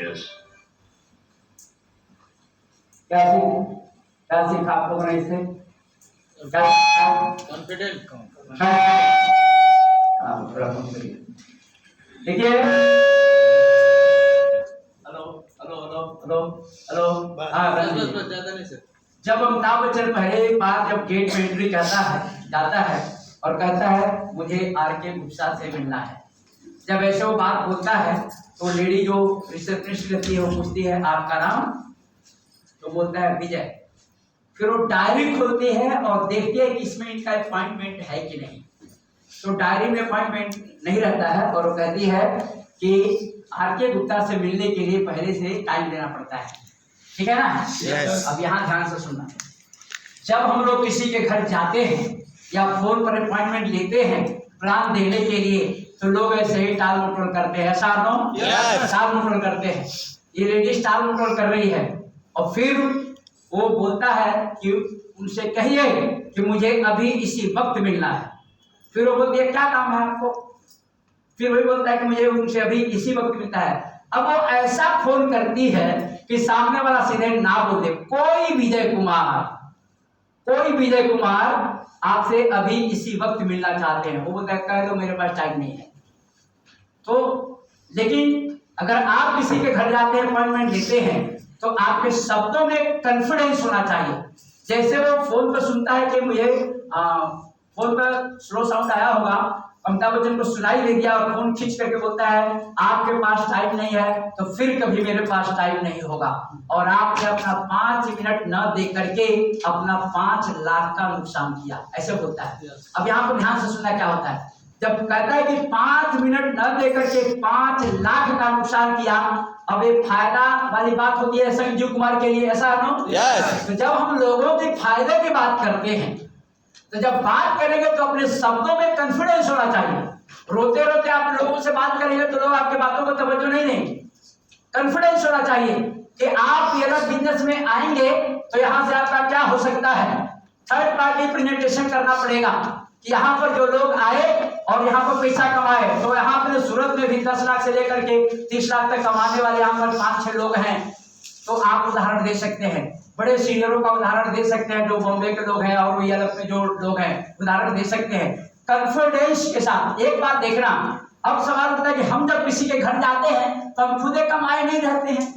यस। क्या सीखा आप लोगों ने इससे? कॉन्फिडेंट देखिए, hello hello hello hello hello, बस ज्यादा नहीं सर। जब अमिताभ बच्चन पहले बार जब गेट में एंट्री जाता है और कहता है मुझे आर.के. गुप्ता से मिलना है, जब ऐसे वो बात बोलता है तो लेडी जो रिसेप्शनिस्ट रहती है वो पूछती है आपका नाम, तो बोलता है विजय। फिर वो डायरी खोलती है और देखती है कि इसमें इनका अपॉइंटमेंट है कि नहीं, तो डायरी में अपॉइंटमेंट नहीं रहता है और वो कहती है कि आर.के. गुप्ता से मिलने के लिए पहले से टाइम देना पड़ता है। ठीक है ना? Yes. अब यहाँ ध्यान से सुनना, जब हम लोग किसी के घर जाते हैं या फोन पर अपॉइंटमेंट लेते हैं प्लान देने के लिए, तो लोग ऐसे ही टाल मटोल करते हैं। टाल मटोल करते हैं। ये लेडीज टाल मटोल कर रही है और फिर वो बोलता है कि उनसे कहिए कि मुझे अभी इसी वक्त मिलना है। फिर वो बोलती है क्या काम है आपको? फिर वही बोलता है कि मुझे उनसे अभी इसी वक्त मिलता है। अब वो ऐसा फोन करती है कि सामने वाला सीधे ना बोले, कोई विजय कुमार आपसे अभी इसी वक्त मिलना चाहते हैं। वो बोलता है कह दो मेरे पास टाइम नहीं है। तो लेकिन अगर आप किसी के घर जाते हैं, अपॉइंटमेंट लेते हैं, तो आपके शब्दों में कॉन्फिडेंस होना चाहिए। जैसे वो फोन पर सुनता है कि मुझे फोन पर स्लो साउंड आया होगा, अमिताभ बच्चन को सुनाई दे दिया और फोन खींच करके बोलता है आपके पास टाइम नहीं है, तो फिर कभी मेरे पास टाइम नहीं होगा। और आपने अपना 5 मिनट न दे करके अपना 5 लाख का नुकसान किया, ऐसे बोलता है। अब यहाँ पर ध्यान से सुनना क्या होता है। जब कहता है कि 5 मिनट न दे करके 5 लाख का नुकसान किया, अब एक फायदा वाली बात होती है संजीव कुमार के लिए, ऐसा नो? Yes. तो जब हम लोगों के फायदे की बात करते हैं, तो जब बात करेंगे तो अपने शब्दों में कॉन्फिडेंस होना चाहिए। रोते रोते आप लोगों से बात करेंगे तो लोग आपके बातों को तवज्जो नहीं देंगे। कॉन्फिडेंस होना चाहिए कि आप ये लोग बिजनेस में आएंगे तो यहाँ से आपका क्या हो सकता है। थर्ड पार्टी प्रेजेंटेशन करना पड़ेगा कि यहाँ पर जो लोग आए और यहाँ पर पैसा कमाए, तो यहाँ पर सूरत में भी 10 लाख से लेकर के 30 लाख तक कमाने वाले यहाँ पर 5-6 लोग हैं। तो आप उदाहरण दे सकते हैं, बड़े सीनियरों का उदाहरण दे सकते हैं, जो बॉम्बे के लोग हैं और यूएलएफ में जो लोग हैं, उदाहरण दे सकते हैं कॉन्फिडेंस के साथ। एक बात देखना, अब सवाल होता है कि हम जब किसी के घर जाते हैं तो हम खुदे कमाए नहीं रहते हैं,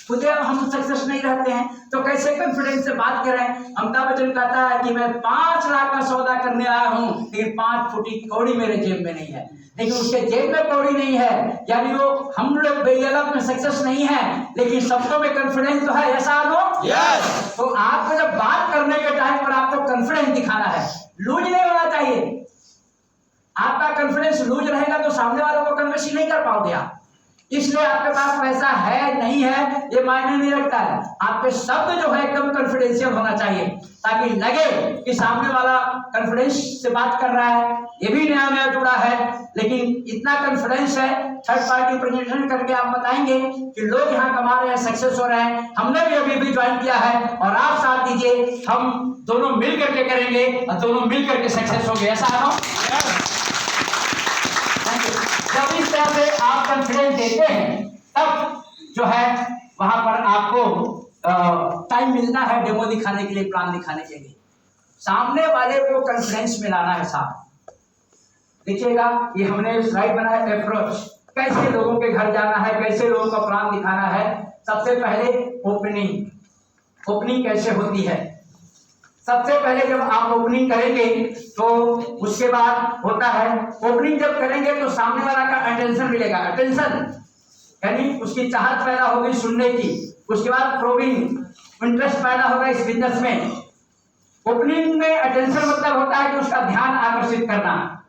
खुदे हम सक्सेस नहीं रहते हैं, तो कैसे कॉन्फिडेंस से बात करें। अमिताभ बच्चन कहता है कि मैं 5 लाख का सौदा करने आया हूं, लेकिन 5 फुटी कौड़ी मेरे जेब में नहीं है। लेकिन उसके जेब में कौड़ी नहीं है, यानी वो हम लोग बेयलक में सक्सेस नहीं है, लेकिन शब्दों में कॉन्फिडेंस तो है, ऐसा लो? Yes. तो आपको जब बात करने के टाइम पर आपको कॉन्फिडेंस दिखाना है, लूज नहीं होना चाहिए। आपका कॉन्फिडेंस लूज रहेगा तो सामने वालों को कन्विंस नहीं कर पाओगे आप। इसलिए आपके पास पैसा है नहीं है ये मायने नहीं रखता है, आपके शब्द जो है एकदम कॉन्फिडेंशियल होना चाहिए, ताकि लगे कि सामने वाला कॉन्फिडेंस से बात कर रहा है, ये भी नया नया जुड़ा है, लेकिन इतना कॉन्फिडेंस है। थर्ड पार्टी प्रेजेंटेशन करके आप बताएंगे कि लोग यहाँ कमा रहे हैं, सक्सेस हो रहे हैं, हमने भी अभी ज्वाइन किया है और आप साथ दीजिए, हम दोनों मिल करके करेंगे और दोनों मिल करके सक्सेस होंगे, ऐसा है। जब इस तरह से आप कॉन्फिडेंस देते हैं, तब जो है वहां पर आपको टाइम मिलता है डेमो दिखाने के लिए, प्लान दिखाने के लिए, सामने वाले को कॉन्फिडेंस में लाना है साथ। देखिएगा ये हमने स्लाइड बनाया, अप्रोच, कैसे लोगों के घर जाना है, कैसे लोगों का प्लान दिखाना है। सबसे पहले ओपनिंग कैसे होती है। सबसे पहले जब आप ओपनिंग करेंगे तो उसके बाद होता है, ओपनिंग जब करेंगे तो सामने वाला का अटेंशन मिलेगा, अटेंशन यानी उसकी चाहत पैदा होगी सुनने की। उसके बाद प्रोबिंग, इंटरेस्ट पैदा होगा इस बिजनेस में। ओपनिंग में अटेंशन मतलब होता है कि उसका ध्यान आकर्षित करना।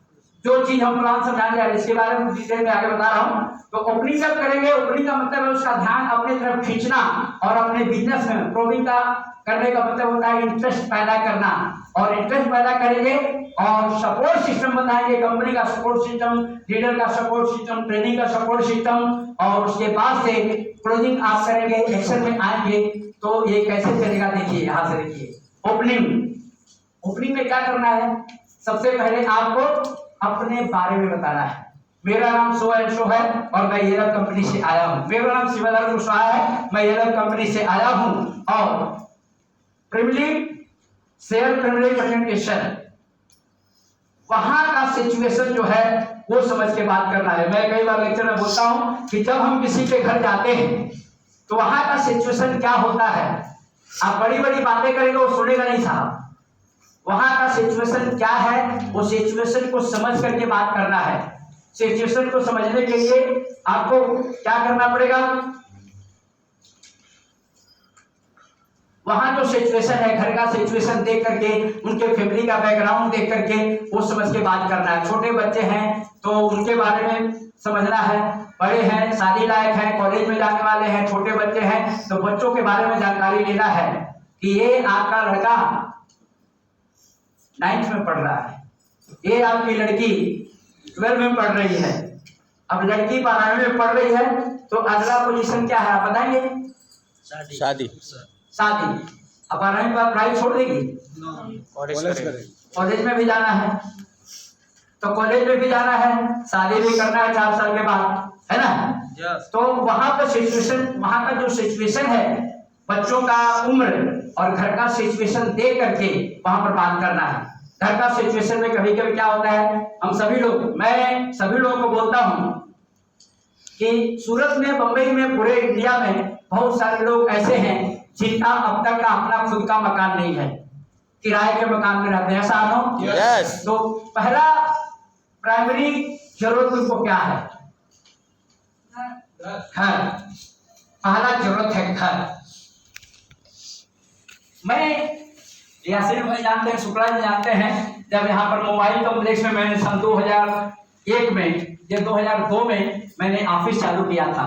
जो चीज हम प्लान समझाने जा रहे हैं इसके बारे में डिटेल में आगे बता रहा हूं। तो ओपनिंग जब करेंगे, ओपनिंग का मतलब है उसका ध्यान अपने तरफ खींचना, और अपने बिजनेस में प्रोबिंग का करने का मतलब होता है इंटरेस्ट पैदा करना, और इंटरेस्ट पैदा करेंगे और सपोर्ट सिस्टम बनाएंगे, कंपनी का सपोर्ट सिस्टम, लीडर का सपोर्ट सिस्टम, ट्रेनिंग का सपोर्ट सिस्टम, और उसके बाद से क्लोजिंग आप करेंगे, एक्शन में आएंगे। तो ये कैसे चलेगा देखिए, यहाँ से देखिए ओपनिंग में क्या करना है। सबसे पहले आपको अपने बारे में बताना है। मेरा नाम सो एंड सो है और मैं ये कंपनी से आया हूँ। मेरा नाम शिवलाल कुशवाहा है, मैं ये कंपनी से आया हूँ। और शेयर प्रेजेंटेशन, वहां का सिचुएशन जो है वो समझ के बात करना है। मैं कई बार लेक्चर में बोलता हूं कि जब हम किसी के घर जाते हैं तो वहां का सिचुएशन क्या होता है। आप बड़ी बड़ी बातें करेंगे वो सुनेगा नहीं साहब। वहां का सिचुएशन क्या है, वो सिचुएशन को समझ करके बात करना है। सिचुएशन को समझने के लिए आपको क्या करना पड़ेगा, वहां जो सिचुएशन है, घर का सिचुएशन देख करके, उनके फैमिली का बैकग्राउंड देख करके वो समझ के बात करना है। छोटे बच्चे हैं तो उनके बारे में समझना है, बड़े हैं, शादी लायक हैं, कॉलेज में जाने वाले हैं, छोटे बच्चे हैं तो बच्चों के बारे में जानकारी लेना है कि ये आपका लड़का 9th में पढ़ रहा है, ये आपकी लड़की 12 में पढ़ रही है। अब लड़की 12वीं में पढ़ रही है तो अगला पोजीशन क्या है आप बताएंगे? शादी। अब 12वीं के बाद पढ़ाई छोड़ देगी, कॉलेज में भी जाना है। तो कॉलेज में भी जाना है, शादी भी करना है 4 साल के बाद, है ना। तो वहां का सिचुएशन, वहां का जो सिचुएशन है, बच्चों का उम्र और घर का सिचुएशन देख करके वहां पर बात करना है। घर का सिचुएशन में कभी कभी क्या होता है, हम सभी लोग, मैं सभी लोगों को बोलता हूं कि सूरत में, बंबई में, पूरे इंडिया में बहुत सारे लोग ऐसे हैं जिनका अब तक का अपना खुद का मकान नहीं है, किराए के मकान में रहते हैं, ऐसा हो। यस। तो पहला प्राइमरी जरूरत उनको क्या है? घर। पहला जरूरत है घर। मैं, यासिर भाई जानते हैं, शुक्ला जी जानते हैं, जब यहाँ पर मोबाइल कॉम्प्लेक्स में मैंने सन 2001 में या 2002 में मैंने ऑफिस चालू किया था।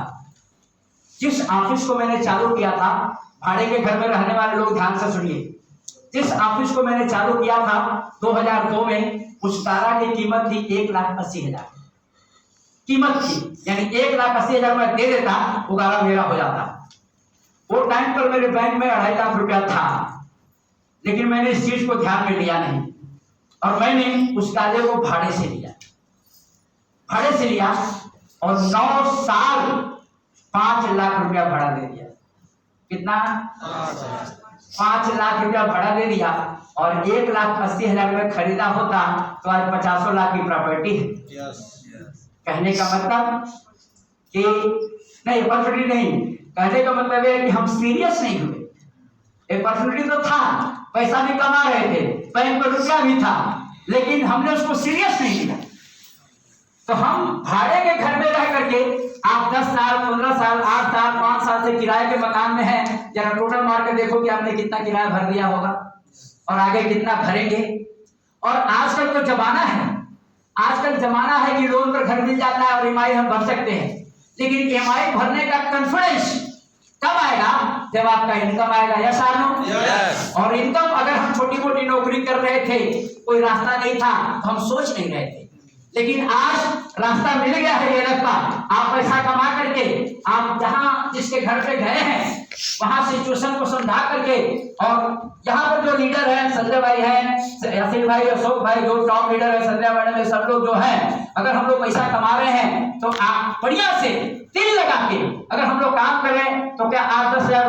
जिस ऑफिस को मैंने चालू किया था, भाड़े के घर में रहने वाले लोग ध्यान से सुनिए, जिस ऑफिस को मैंने चालू किया था 2002 में, उस तारा की कीमत थी 1,80,000 कीमत थी, यानी 1,80,000 मैं दे देता, वो गाड़ा मेरा हो जाता। वो टाइम पर मेरे बैंक में 2.5 लाख रुपया था, लेकिन मैंने इस चीज को ध्यान में लिया नहीं और मैंने उस गाड़े को भाड़े से लिया और 9 साल 5 लाख रुपया भाड़ा दे दिया। कितना? 5 लाख रुपया भाड़ा दे दिया और 1,80,000 में खरीदा होता तो आज 50 लाख की प्रॉपर्टी है। कहने का मतलब कि नहीं, प्रॉपर्टी नहीं, कहने का मतलब है कि हम सीरियस नहीं हुए। अपॉर्चुनिटी तो था, पैसा भी कमा रहे थे, बैंक में रुपया भी था, लेकिन हमने उसको सीरियस नहीं लिया। तो हम भाड़े के घर में रह करके, आप 10 साल, 15 साल, 8 साल, 5 साल से किराए के मकान में हैं, जरा टोटल मार के देखो कि आपने कितना किराया भर दिया होगा और आगे कितना भरेंगे। और आजकल तो जमाना है, आजकल जमाना है कि लोन पर घर मिल जाता है और ईएमआई हम भर सकते हैं, लेकिन ईएमआई भरने का कॉन्फिडेंस कब आएगा? जब आपका इनकम आएगा। यस और नो? यस। और इनकम, अगर हम छोटी मोटी नौकरी कर रहे थे, कोई रास्ता नहीं था तो हम सोच नहीं रहे थे, लेकिन आज रास्ता मिल गया है ये रास्ता। आप पैसा कमा करके, आप जहां जिसके घर पे गए हैं वहां सिचुएशन को समझा करके, और यहाँ पर जो लीडर है, संजय भाई है, यासिर भाई, अशोक भाई, जो टॉप लीडर है, संजय मैडम, सब लोग जो है, अगर हम लोग पैसा कमा रहे हैं तो आप बढ़िया से दिल लगा के अगर हम लोग काम करें तो क्या 8-10 हजार